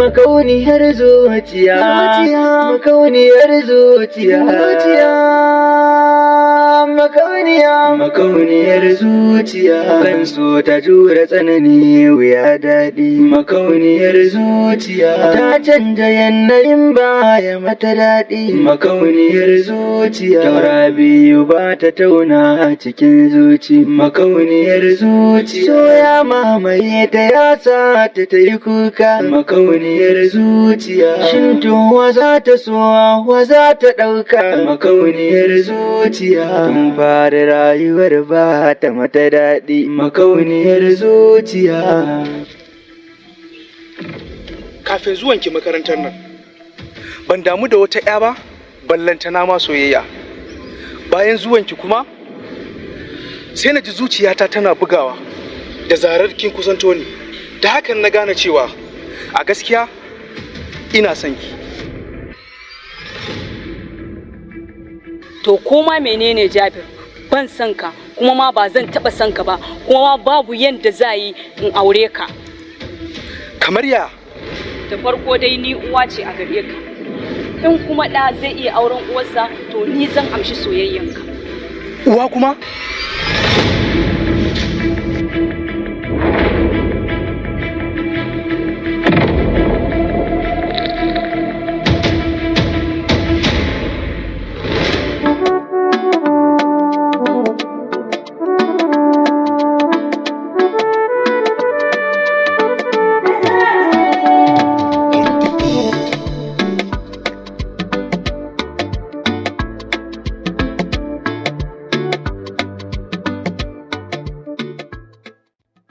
Makauniyar zuciya, makauniyar zuciya, makauniyar zuciya, kan so ta jure tsanani wuya daɗi. Makauniyar zuciya ta canja yanayin baya mata daɗi. Makauniyar zuciya taura biyu ba ta tauna cikin zuci. Makauniyar zuciya soya mamaye ta yasa ta yi kuka. Makauniyar zuciya shin to wa za ta so wa za ta ɗauka. Makauniyar zuciya tun fara rayuwar ba ta mata daɗi. Makauniyar zuciya. Kafin zuwanki makarantar nan ban damu da wata 'ya ba, ballantana ma soyayya. Bayan zuwanki kuma sai na ji zuciyata tana bugawa da zarar kin kusanto ni. Da hakan na gane cewa a gaskiya ina son ki. To koma menene Jabir, ban son ka kuma ma ba zan taba son ka ba, kuma ma babu yanda za yi in aure ka. Kamar ya? Da farko dai ni uwa ce a gare ka, in kuma ɗa zai iya auren uwarsa to ni zan amshi soyayyanka. Uwa kuma?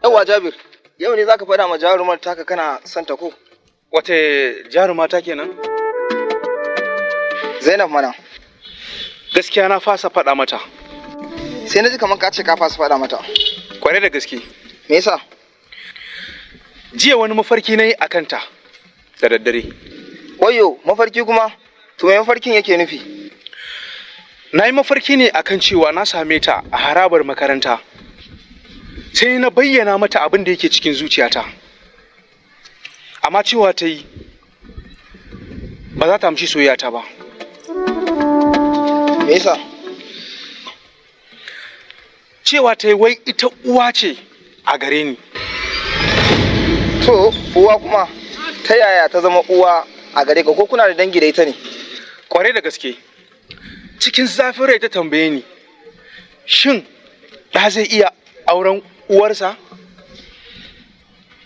Yawwa Jabir, yau ne zaka faɗa ma jarumar taka kana son ta ko? Wace jaruma ta kenan? Zainab mana. Gaskiya na fasa faɗa mata. Sai na ji kamar ka ce ka fasa faɗa mata. Kware da gaske. Me yasa? Jiya wani mafarki na yi a kanta da daddare. Wayyo, mafarki kuma? To me mafarkin yake nufi? Na yi mafarki ne akan cewa na same ta a harabar makaranta. Sai na bayyana mata abin da yake cikin zuciyata. Amma cewa ta yi ba za ta amshi soyayyata ba. Me yasa? Cewa ta yi wai ita uwa ce a gare ni. To, uwa kuma ta yaya ta zama uwa a gare ka, ko kuna da dangi da ita ne? Kware da gaske. Cikin zafin rai ta tambaye ni, shin ɗa zai iya auren uwarsa?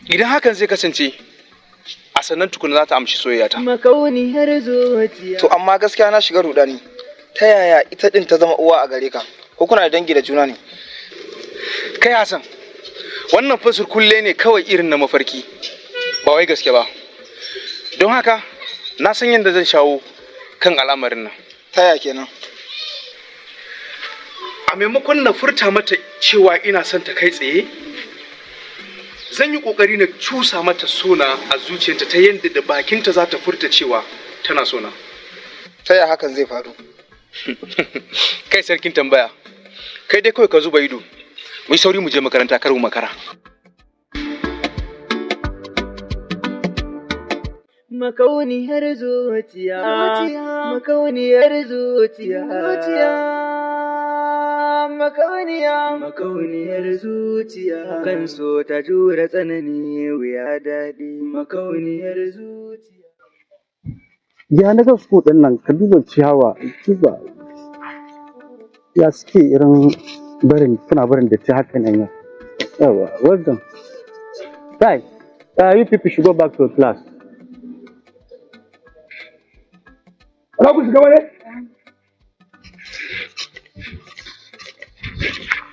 Idan hakan zai kasance, a sannan tukuna za ta amshi soyayyata. Makauniyar zuciya. To amma gaskiya na shiga rudani. Ta yaya ita din ta zama uwa a gare ka? Ko kuna da dangi da juna ne? Kai Hassan, wannan fasir kulle ne kawai irin na mafarki, ba wai gaske ba. Don haka, na san yadda zan shawo kan al'amarin nan. Ta yaya kenan? A maimakon na furta mata cewa ina son ta kai tsaye, zan yi ƙoƙari na cusa mata sona a zuciyarta ta yadda da bakinta za ta furta cewa tana sona. Ta yaya hakan zai faru? Kai sarkin tambaya, kai dai kawai ka zuba ido, mu yi sauri mu je makaranta kar mu makara. Makauniyar zuciya, makauniyar zuciya, makauniyar zuciya, kan so ta jure tsanani wuya daɗi. Makauniyar zuciya. Ya na ga su ɗin nan ka duba ciyawa, duba ya suke irin barin suna barin da ta haka nan ya. Yawa, well done. Right, you people should go back to class. Ana ku shiga wani?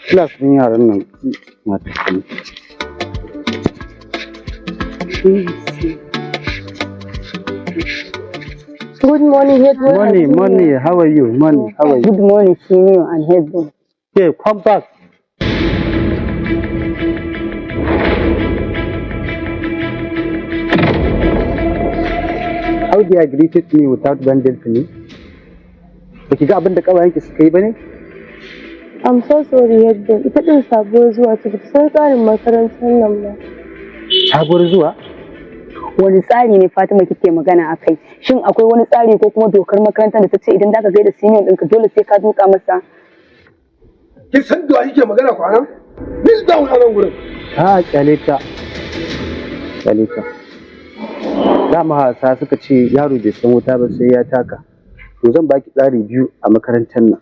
Class ɗin yaran nan mata kuma. Good morning, headboy. Money, how are you? Money, how are you? Good morning, senior and headboy. Okay, come back. How did you greeted me without bending to me? Ba ki ga abin da ƙawayenki suka yi ba ne? I'm so sorry, headboy. Ita ɗin sabuwar zuwa ce, bata san tsarin makarantar nan ba. Sabuwar zuwa? wani tsari ne Fatima kike magana a kai? Shin akwai wani tsari ko kuma dokar makarantar da ta ce idan zaka gaida senior ɗinka dole sai ka duka masa? Kin san da kike magana kwanan? Bis down a nan gurin. Kyale ta. Dama hasa suka ce yaro bai san wuta ba sai ya taka. To zan baki tsari biyu a makarantar nan.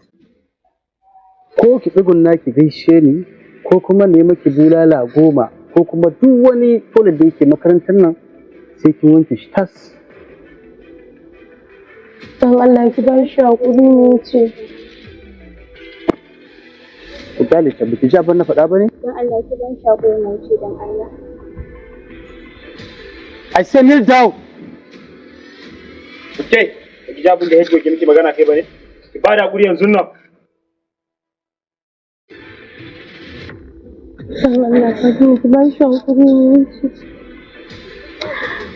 Ko ki tsugunna ki gaishe ni ko kuma ne maki bulala 10 ko kuma duk wani toilet da yake makarantar nan sai kin wanke shi tas. Dan Allah ki ba shi hakuri ne ce. Ku kyale ta biki ja na faɗa ba ne? Dan Allah ki ba shi hakuri ne ce dan Allah. I say kneel down. Okay, ki ja abin da yake miki magana kai bane? Ki bada hakuri yanzu nan.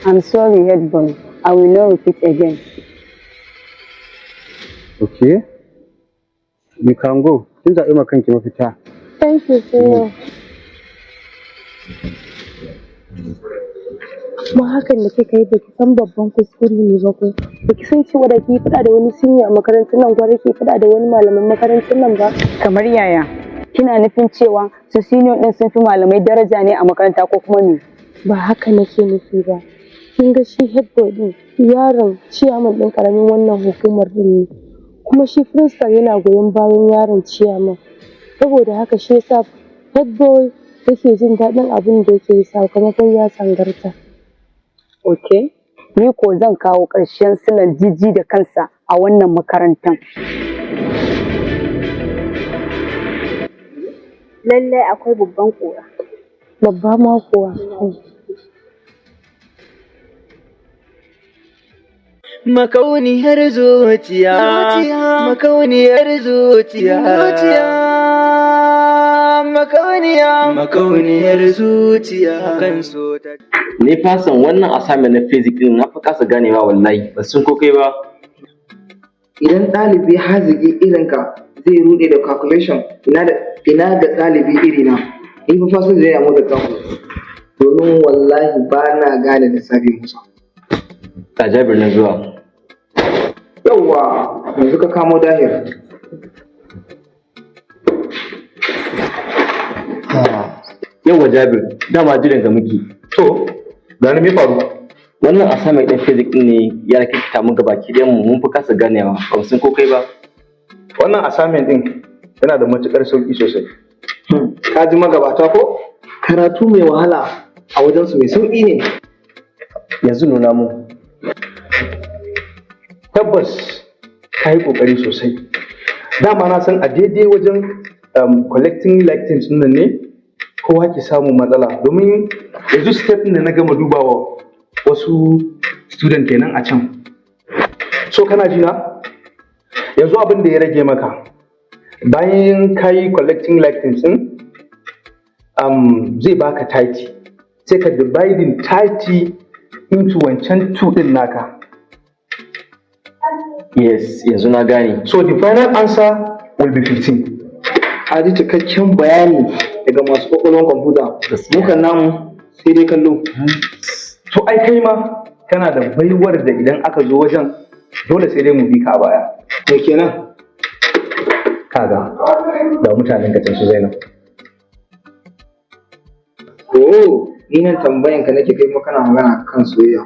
I'm sorry, head boy. I will not repeat again. Okay. You can go. Kin zaɓi ma kanki mafita. Thank you, sir. Kuma hakan da kika yi baki san babban kuskure ne ba ko? Baki san cewa da ki faɗa da wani senior a makarantar nan gwara ke faɗa da wani malamin makarantar nan ba? Kamar yaya? Kina nufin cewa su senior ɗin sun fi malamai daraja ne a makaranta ko kuma me? Ba haka nake nufi ba. Kin ga shi head boy din yaron ciyaman ɗin ƙaramin wannan hukumar din ne. Kuma shi principal yana goyon bayan yaron ciyaman. Saboda haka shi yasa head boy yake jin daɗin abin da yake yi sakamakon ya sangarta. Okay. Ni ko zan kawo ƙarshen silar jiji da kansa a wannan makarantar. Lallai akwai babban ƙura. Babba ma kuwa. Makauniyar zuciya, makauniyar zuciya, makauniyar zuciya kan so ta. Ni fasan wannan assignment na physics din na fi kasa ganewa wallahi ba sun ko kai ba. Idan ɗalibi haziki irinka zai rude da calculation ina da ɗalibi irina in fa fasin zai yamu da kanku domin wallahi ba na gane lissafi musa. Ta Jabir na zuwa. Yawwa yanzu ka kamo dahir. Yawwa Jabir dama jiran ga muke. To, gani me faru? Wannan assignment din physics din ne ya rikita mu gabaki ɗayan mu mun fi kasa ganewa ba sun ko kai ba. Wannan assignment din yana da matukar sauki sosai. Ka ji magabata ko? Karatu mai wahala a wajensu mai sauƙi ne. Yanzu nuna mu. Tabbas ka yi ƙoƙari sosai. Dama na san a daidai wajen collecting lectins nan ne kowa ke samun matsala domin yanzu step da na gama dubawa wasu student kenan a can. So kana ji na? Yanzu abin da ya rage maka bayan ka yi collecting lectins din zai baka 30 sai ka dividing 30 into wancan 2 din naka. Yes, yanzu na gane. So the final answer will be 15. A ji cikakken bayani daga masu ƙwaƙwalwar kwamfuta. Mukan namu sai dai kallo. To ai kai ma kana da baiwar da idan aka zo wajen dole sai dai mu bi ka a baya. Me kenan? Kaga da mutanen gacin su Zainab. Oh, ni nan tambayan ka nake kai kuma kana magana kan soyayya.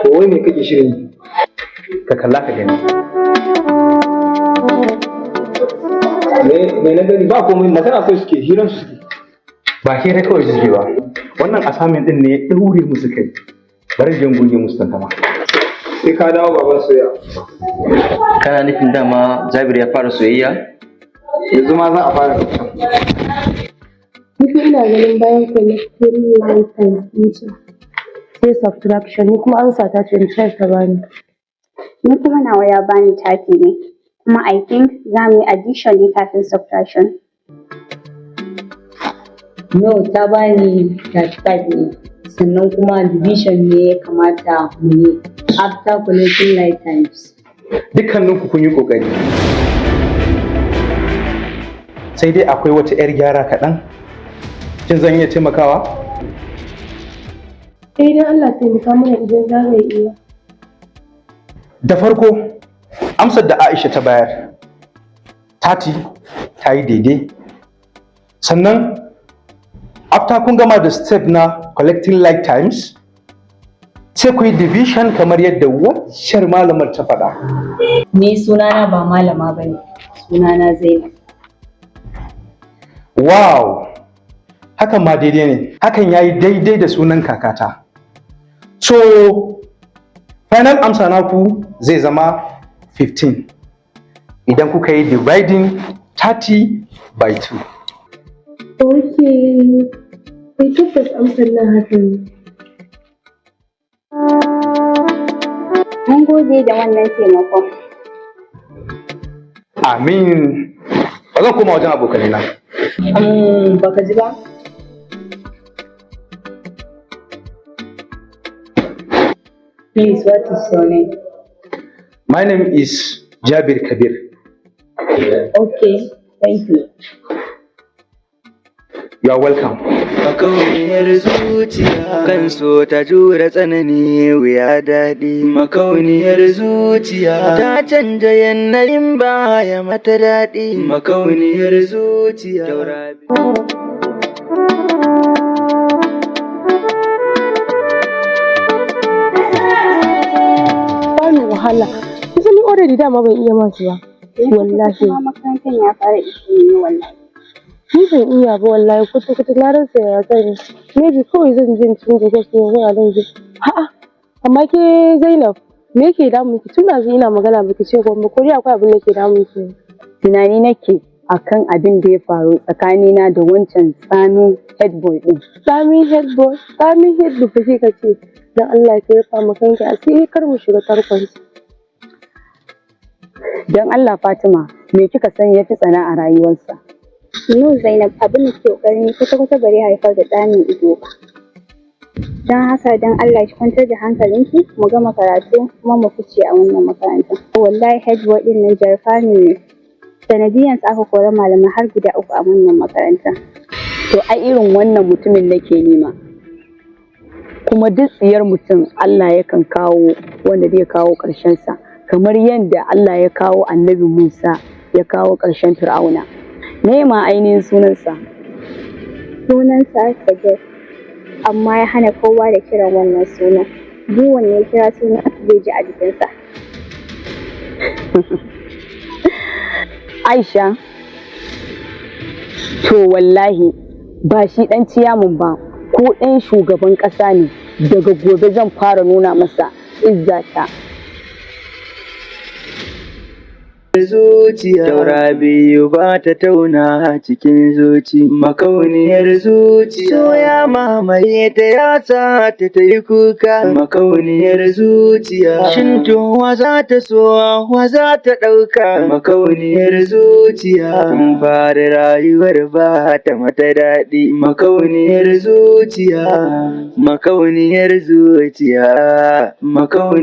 To wai me kake shirin yi? Ka kalla ka gani. Me na gani ba komai magana kai suke hiran su suke. Ba ke da kawai suke ba. Wannan assignment din ne ya ɗaure musu kai. Bari jin goge musu tantama. Sai ka dawo baban soyayya. Kana nufin dama Jabir ya fara soyayya? Yanzu ma za a fara tafiya. Ni ina ganin bayan collecting lifetime ɗinsa sai subtraction ni kuma amsa ta 25 ta bani. Ni kuma nawa ya bani 30 ne, kuma I think za mu yi addition ne kafin subtraction. No, ta bani 35 ne, sannan kuma division ne ya kamata mu yi after collecting lifetimes. Dukkaninku kun yi ƙoƙari. Sai dai akwai wata 'yar gyara kaɗan. Shin zan iya taimakawa? Sai dai Allah taimaka mana idan za ka iya. Da farko, amsar da Aisha ta bayar, 30 ta yi daidai. Sannan, after kun gama da step na collecting like times, sai ku yi division kamar yadda waccar malamar ta faɗa. Ni sunana ba malama ba ne, sunana Zainab. Wow! Hakan ma daidai ne, hakan ya yi daidai da sunan kakata. So, final amsa naku zai zama 15. Idan kuka yi dividing 30 by 2. Okay, sai tabbas amsar nan haka ne. Mun gode da wannan taimakon. Amin. Ba zan koma wajen abokanina. Baka ji ba? Please, what is your name? My name is Jabir Kabir. Okay, thank you. You are welcome. Makauniyar zuciya kan so ta jure tsanani wuya daɗi. Makauniyar zuciya ta canja yanayin baya mata daɗi. Makauniyar zuciya. Bani wahala. Kusa ni already dama ban iya masu ba. Wallahi. Kuma makarantar ya fara iso ne wallahi. Ni ban iya ba wallahi kwata-kwata na rasa ya zan yi. Maybe kawai zan je cikin gobe su yanzu a zan je. A'a, amma ke Zainab, me yake damun ki? Tun yanzu ina magana baki ce gwamma ko dai akwai abin da ke damun ki? Tunani nake akan abin da ya faru tsakanina da wancan tsamin headboy din. Tsamin headboy fa ka ce. Dan Allah ki rufa mu kanki asiri kar mu shiga tarkon. Dan Allah Fatima, me kika san yafi tsana a rayuwarsa? No Zainab, abin da ke ƙoƙarin kwata-kwata bari haifar da ɗa mai ido ba. Don haka don Allah ki kwantar da hankalinki mu gama karatu kuma mu fice a wannan makaranta. Wallahi headboy ɗin nan jarfani ne. Sanadiyan aka kori malamai har guda 3 a wannan makaranta. To ai irin wannan mutumin nake nema. Kuma duk tsiyar mutum Allah yakan kawo wanda zai kawo ƙarshensa. Kamar yadda Allah ya kawo annabi Musa ya kawo ƙarshen Fir'auna. Me ma ainihin sunansa? Sunansa Sajjad, amma ya hana kowa da kiran wannan sunan. Duk wanda ya kira sunan zai ji a jikinsa. Aisha, to wallahi ba shi ɗan ciyamun ba ko ɗan shugaban ƙasa ne, daga gobe zan fara nuna masa izzata. Zuciya taura biyu ba ta tauna cikin zuci. Makauniyar zuciya so ya mamaye ta ya sa ta yi kuka. Makauniyar zuciya shin to wa za ta so wa za ta ɗauka. Makauniyar zuciya in fara rayuwar ba ta mata daɗi. Makauniyar zuciya, makauniyar zuciya, makauniyar